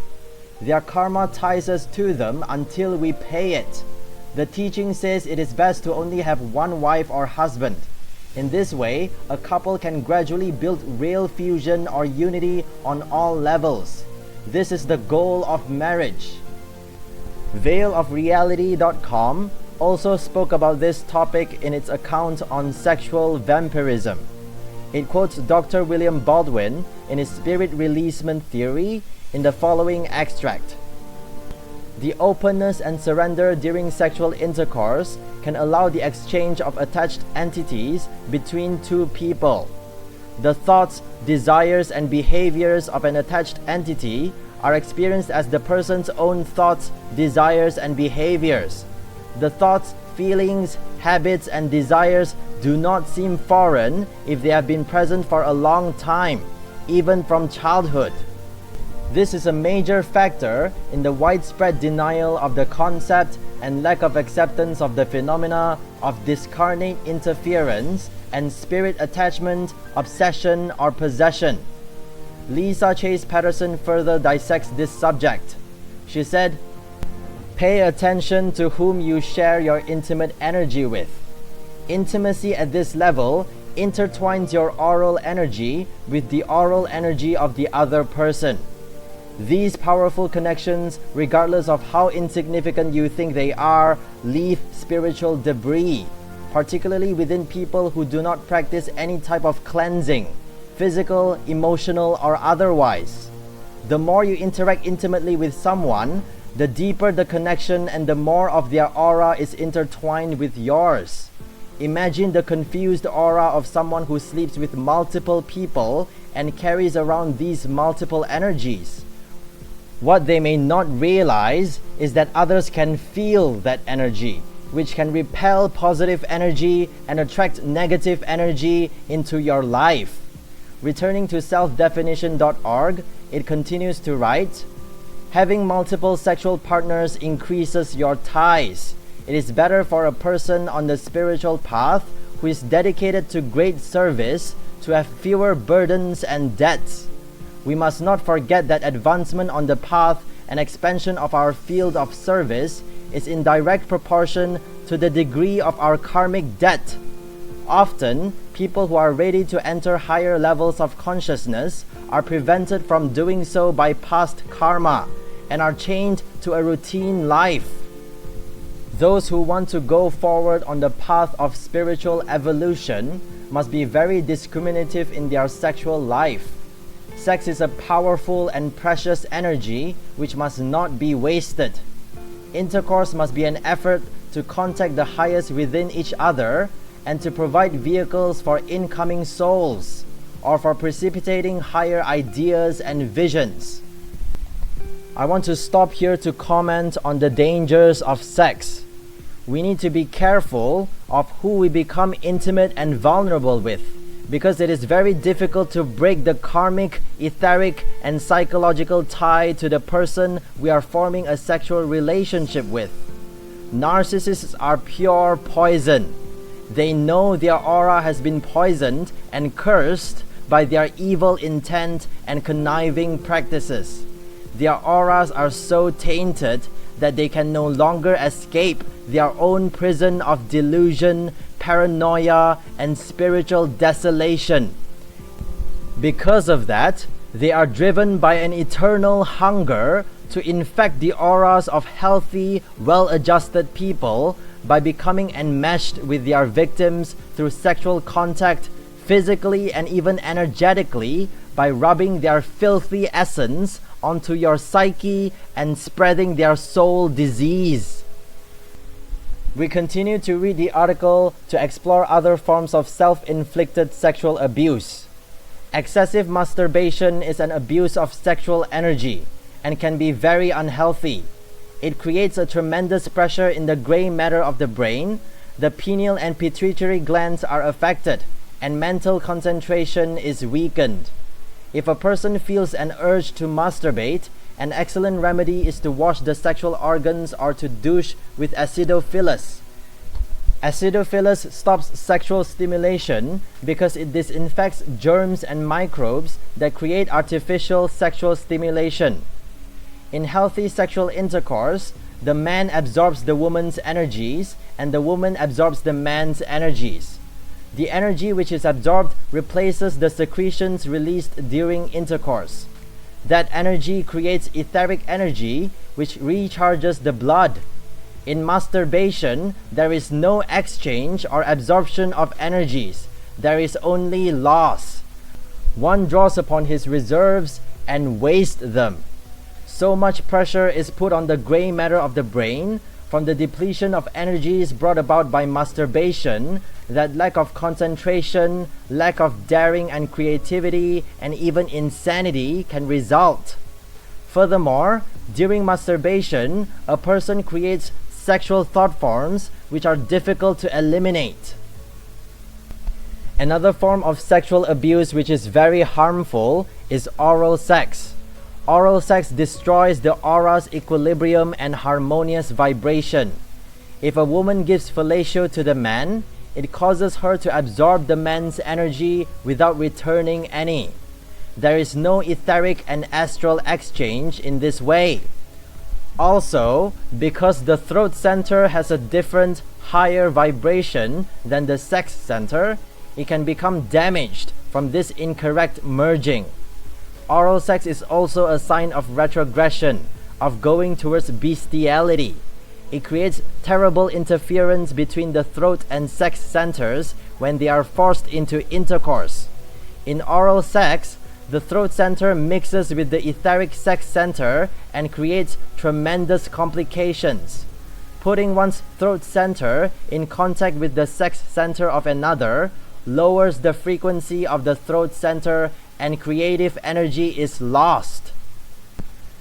D: Their karma ties us to them until we pay it. The teaching says it is best to only have one wife or husband. In this way, a couple can gradually build real fusion or unity on all levels. This is the goal of marriage. Veilofreality.com also spoke about this topic in its account on sexual vampirism. It quotes Dr. William Baldwin in his spirit releasement theory in the following extract. The openness and surrender during sexual intercourse can allow the exchange of attached entities between two people. The thoughts, desires, and behaviors of an attached entity are experienced as the person's own thoughts, desires, and behaviors. The thoughts, feelings, habits, and desires do not seem foreign if they have been present for a long time, even from childhood. This is a major factor in the widespread denial of the concept and lack of acceptance of the phenomena of discarnate interference and spirit attachment, obsession, or possession. Lisa Chase Patterson further dissects this subject. She said, "Pay attention to whom you share your intimate energy with. Intimacy at this level intertwines your oral energy with the oral energy of the other person. These powerful connections, regardless of how insignificant you think they are, leave spiritual debris, particularly within people who do not practice any type of cleansing, physical, emotional, or otherwise. The more you interact intimately with someone, the deeper the connection and the more of their aura is intertwined with yours. Imagine the confused aura of someone who sleeps with multiple people and carries around these multiple energies. What they may not realize is that others can feel that energy, which can repel positive energy and attract negative energy into your life." Returning to selfdefinition.org, it continues to write, "Having multiple sexual partners increases your ties. It is better for a person on the spiritual path who is dedicated to great service to have fewer burdens and debts. We must not forget that advancement on the path and expansion of our field of service is in direct proportion to the degree of our karmic debt. Often, people who are ready to enter higher levels of consciousness are prevented from doing so by past karma and are chained to a routine life. Those who want to go forward on the path of spiritual evolution must be very discriminative in their sexual life. Sex is a powerful and precious energy which must not be wasted. Intercourse must be an effort to contact the highest within each other and to provide vehicles for incoming souls or for precipitating higher ideas and visions. I want to stop here to comment on the dangers of sex. We need to be careful of who we become intimate and vulnerable with, because it is very difficult to break the karmic, etheric, and psychological tie to the person we are forming a sexual relationship with. Narcissists are pure poison. They know their aura has been poisoned and cursed by their evil intent and conniving practices. Their auras are so tainted that they can no longer escape their own prison of delusion, paranoia, and spiritual desolation. Because of that, they are driven by an eternal hunger to infect the auras of healthy, well-adjusted people by becoming enmeshed with their victims through sexual contact, physically and even energetically, by rubbing their filthy essence onto your psyche and spreading their soul disease. We continue to read the article to explore other forms of self-inflicted sexual abuse. Excessive masturbation is an abuse of sexual energy and can be very unhealthy. It creates a tremendous pressure in the gray matter of the brain. The pineal and pituitary glands are affected, and mental concentration is weakened. If a person feels an urge to masturbate, an excellent remedy is to wash the sexual organs or to douche with acidophilus. Acidophilus stops sexual stimulation because it disinfects germs and microbes that create artificial sexual stimulation. In healthy sexual intercourse, the man absorbs the woman's energies and the woman absorbs the man's energies. The energy which is absorbed replaces the secretions released during intercourse. That energy creates etheric energy which recharges the blood. In masturbation, there is no exchange or absorption of energies. There is only loss. One draws upon his reserves and wastes them. So much pressure is put on the gray matter of the brain from the depletion of energies brought about by masturbation that lack of concentration, lack of daring and creativity, and even insanity can result. Furthermore, during masturbation, a person creates sexual thought forms which are difficult to eliminate. Another form of sexual abuse which is very harmful is oral sex. Oral sex destroys the aura's equilibrium and harmonious vibration. If a woman gives fellatio to the man, it causes her to absorb the man's energy without returning any. There is no etheric and astral exchange in this way. Also, because the throat center has a different, higher vibration than the sex center, it can become damaged from this incorrect merging. Oral sex is also a sign of retrogression, of going towards bestiality. It creates terrible interference between the throat and sex centers when they are forced into intercourse. In oral sex, the throat center mixes with the etheric sex center and creates tremendous complications. Putting one's throat center in contact with the sex center of another lowers the frequency of the throat center and creative energy is lost.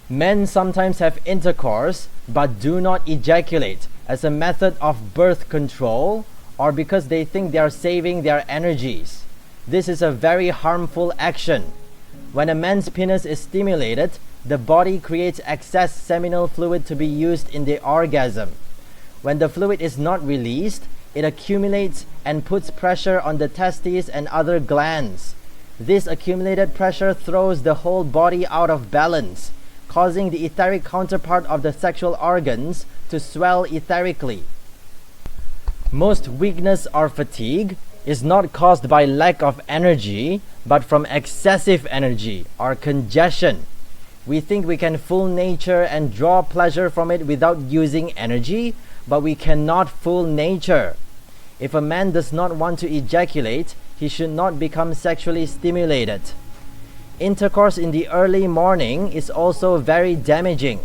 D: Men sometimes have intercourse but do not ejaculate as a method of birth control or because they think they are saving their energies. This is a very harmful action. When a man's penis is stimulated, the body creates excess seminal fluid to be used in the orgasm. When the fluid is not released, it accumulates and puts pressure on the testes and other glands. This accumulated pressure throws the whole body out of balance, causing the etheric counterpart of the sexual organs to swell etherically. Most weakness or fatigue is not caused by lack of energy, but from excessive energy or congestion. We think we can fool nature and draw pleasure from it without using energy, but we cannot fool nature. If a man does not want to ejaculate, he should not become sexually stimulated. Intercourse in the early morning is also very damaging.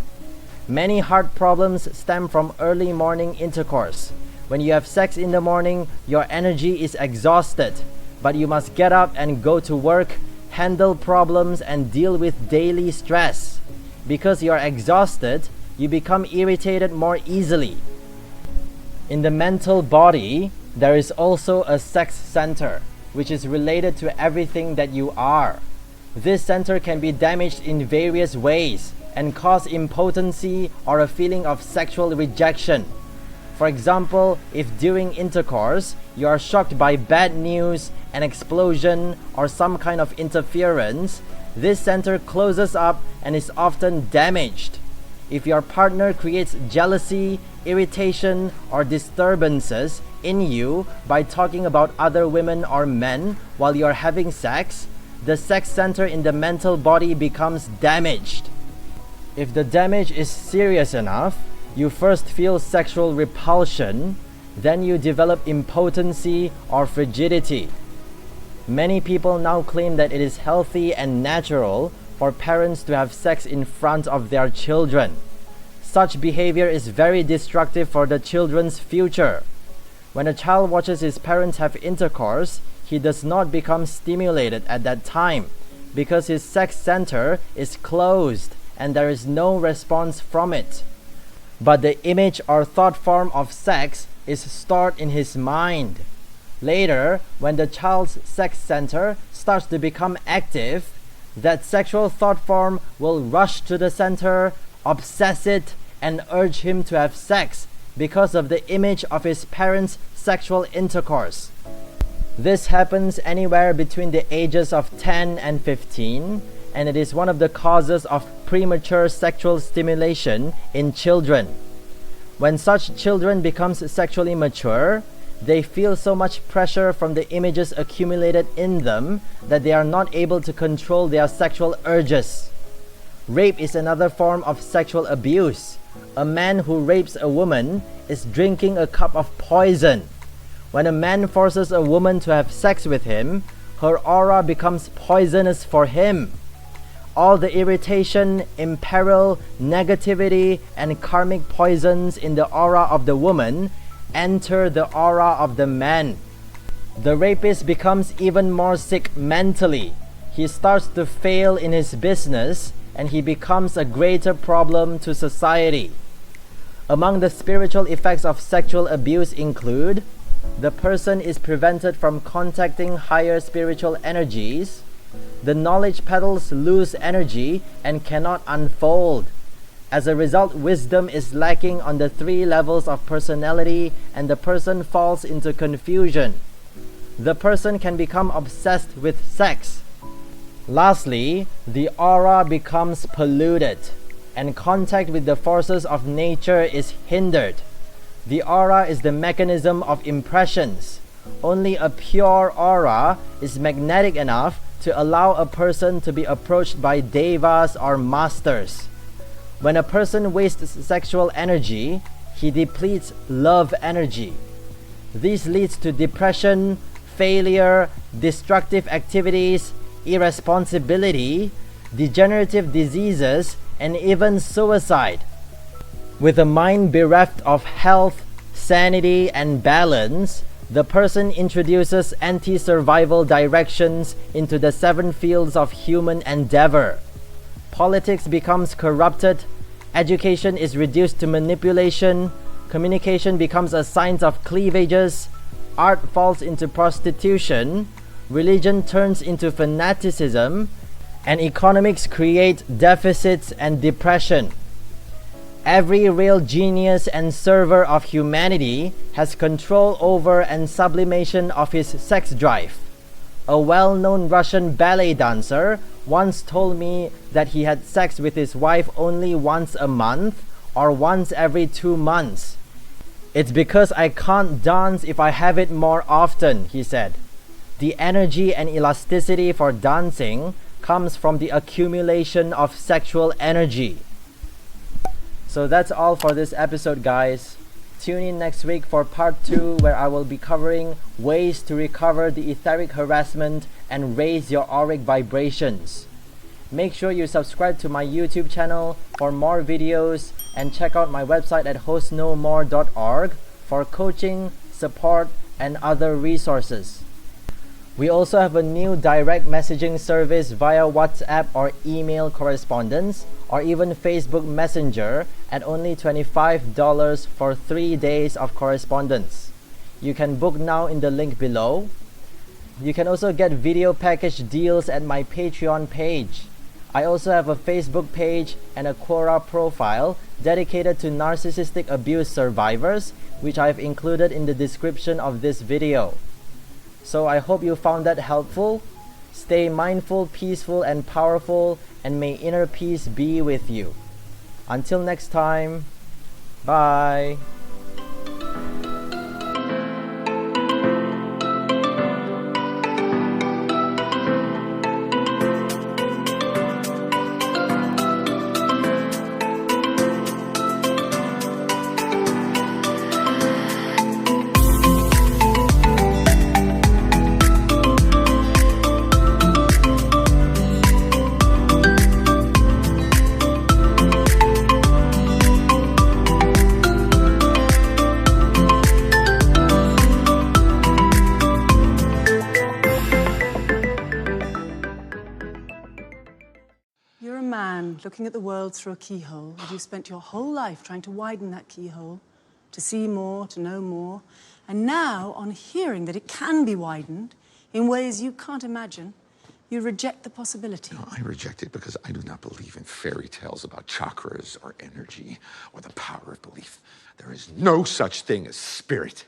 D: Many heart problems stem from early morning intercourse. When you have sex in the morning, your energy is exhausted, but you must get up and go to work, handle problems, and deal with daily stress. Because you are exhausted, you become irritated more easily. In the mental body, there is also a sex center, which is related to everything that you are. This center can be damaged in various ways and cause impotency or a feeling of sexual rejection. For example, if during intercourse you are shocked by bad news, an explosion, or some kind of interference, this center closes up and is often damaged. If your partner creates jealousy, irritation, or disturbances in you by talking about other women or men while you are having sex, the sex center in the mental body becomes damaged. If the damage is serious enough, you first feel sexual repulsion, then you develop impotency or frigidity. Many people now claim that it is healthy and natural for parents to have sex in front of their children. Such behavior is very destructive for the children's future. When a child watches his parents have intercourse, he does not become stimulated at that time because his sex center is closed and there is no response from it. But the image or thought form of sex is stored in his mind. Later, when the child's sex center starts to become active, that sexual thought form will rush to the center, obsess it, and urge him to have sex because of the image of his parents' sexual intercourse. This happens anywhere between the ages of 10 and 15, and it is one of the causes of premature sexual stimulation in children. When such children becomes sexually mature, they feel so much pressure from the images accumulated in them that they are not able to control their sexual urges. Rape is another form of sexual abuse. A man who rapes a woman is drinking a cup of poison. When a man forces a woman to have sex with him, her aura becomes poisonous for him. All the irritation, imperil, negativity, and karmic poisons in the aura of the woman enter the aura of the man. The rapist becomes even more sick mentally. He starts to fail in his business and he becomes a greater problem to society. Among the spiritual effects of sexual abuse include the person is prevented from contacting higher spiritual energies. The knowledge petals lose energy and cannot unfold. As a result, wisdom is lacking on the 3 levels of personality and the person falls into confusion. The person can become obsessed with sex. Lastly, the aura becomes polluted and contact with the forces of nature is hindered. The aura is the mechanism of impressions. Only a pure aura is magnetic enough to allow a person to be approached by devas or masters. When a person wastes sexual energy, he depletes love energy. This leads to depression, failure, destructive activities, irresponsibility, degenerative diseases, and even suicide. With a mind bereft of health, sanity, and balance, the person introduces anti-survival directions into the 7 fields of human endeavor. Politics becomes corrupted, education is reduced to manipulation, communication becomes a science of cleavages, art falls into prostitution, religion turns into fanaticism, and economics create deficits and depression. Every real genius and server of humanity has control over and sublimation of his sex drive. A well-known Russian ballet dancer once told me that he had sex with his wife only once a month or once every 2 months. It's because I can't dance if I have it more often, he said. The energy and elasticity for dancing comes from the accumulation of sexual energy. So that's all for this episode, guys. Tune in next week for part 2, where I will be covering ways to recover the etheric harassment and raise your auric vibrations. Make sure you subscribe to my YouTube channel for more videos and check out my website at hostknowmore.org for coaching, support, and other resources. We also have a new direct messaging service via WhatsApp or email correspondence, or even Facebook Messenger at only $25 for 3 days of correspondence. You can book now in the link below. You can also get video package deals at my Patreon page. I also have a Facebook page and a Quora profile dedicated to narcissistic abuse survivors, which I've included in the description of this video. So I hope you found that helpful. Stay mindful, peaceful, and powerful, and may inner peace be with you. Until next time, bye.
E: You're a man looking at the world through a keyhole, and you've spent your whole life trying to widen that keyhole, to see more, to know more. And now, on hearing that it can be widened in ways you can't imagine, you reject the possibility.
F: No, I reject it because I do not believe in fairy tales about chakras or energy or the power of belief. There is no such thing as spirit.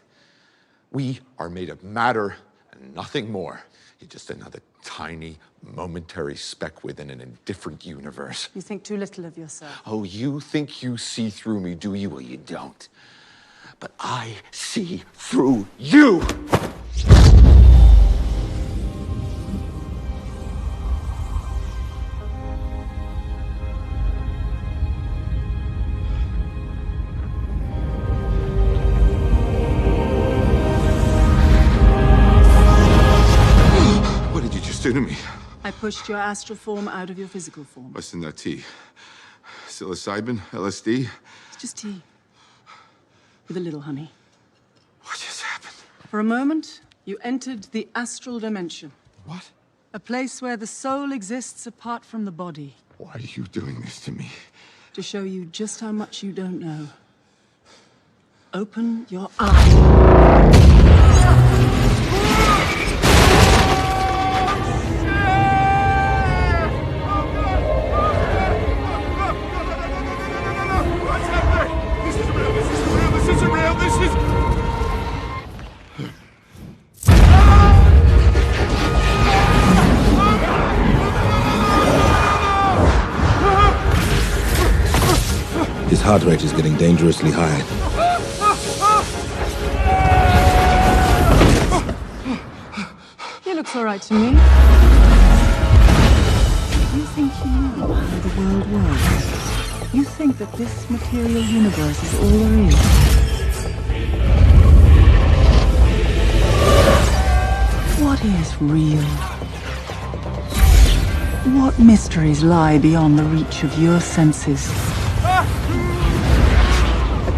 F: We are made of matter and nothing more. You're just another tiny, momentary speck within an indifferent universe.
E: You think too little of yourself.
F: Oh, you think you see through me, do you? Well, you don't. But I see through you! Do to me?
E: I pushed your astral form out of your physical form.
F: What's in that tea? Psilocybin? LSD?
E: It's just tea. With a little honey.
F: What just happened?
E: For a moment, you entered the astral dimension.
F: What?
E: A place where the soul exists apart from the body.
F: Why are you doing this to me?
E: To show you just how much you don't know. Open your eyes.
G: His heart rate is getting dangerously high.
E: He looks all right to me. You think you know how the world works? You think that this material universe is all there is? What is real? What mysteries lie beyond the reach of your senses? At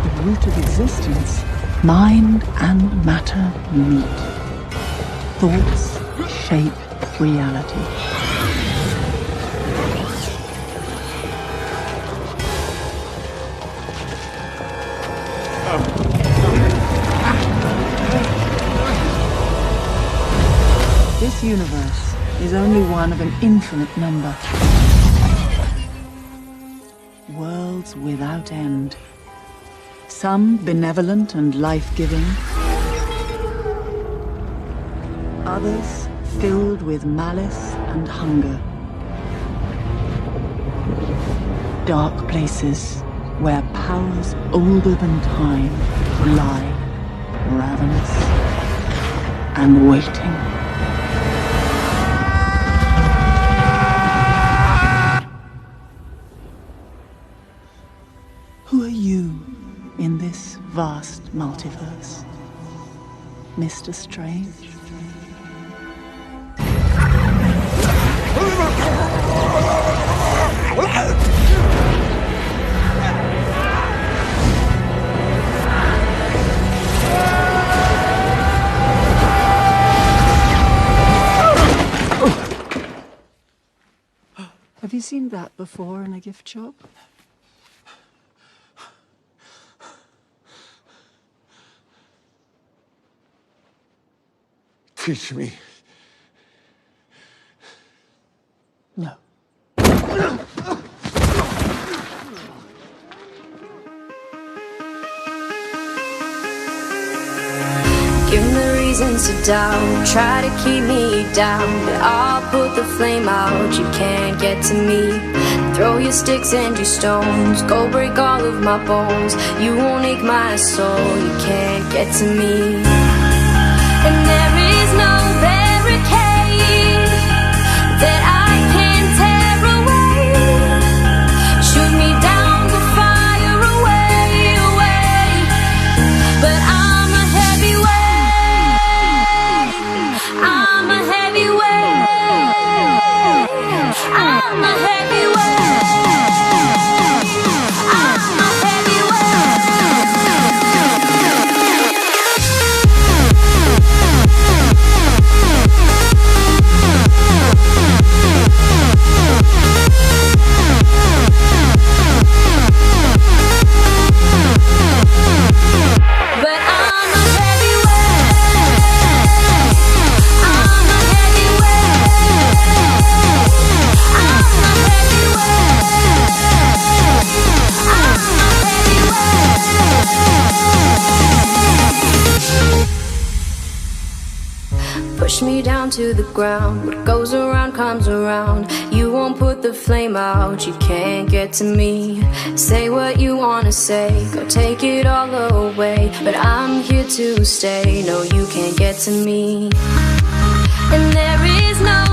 E: the root of existence, mind and matter meet. Thoughts shape reality. This universe is only one of an infinite number. Worlds without end. Some benevolent and life-giving. Others filled with malice and hunger. Dark places where powers older than time lie, ravenous and waiting. Who are you in this vast multiverse, Mr. Strange? Have you seen that before in a gift shop?
F: Teach me.
E: No.
H: Give me reasons to doubt, try to keep me down, but I'll put the flame out, you can't get to me. Throw your sticks and your stones, go break all of my bones, you won't ache my soul, you can't get to me. And there is no barricade that I can tear away. Shoot me down, the fire away, away. But I'm a heavyweight. I'm a heavyweight. I'm a heavyweight. I'm a push me down to the ground. What goes around comes around. You won't put the flame out, you can't get to me. Say what you wanna say, go take it all away, but I'm here to stay. No, you can't get to me. And there is no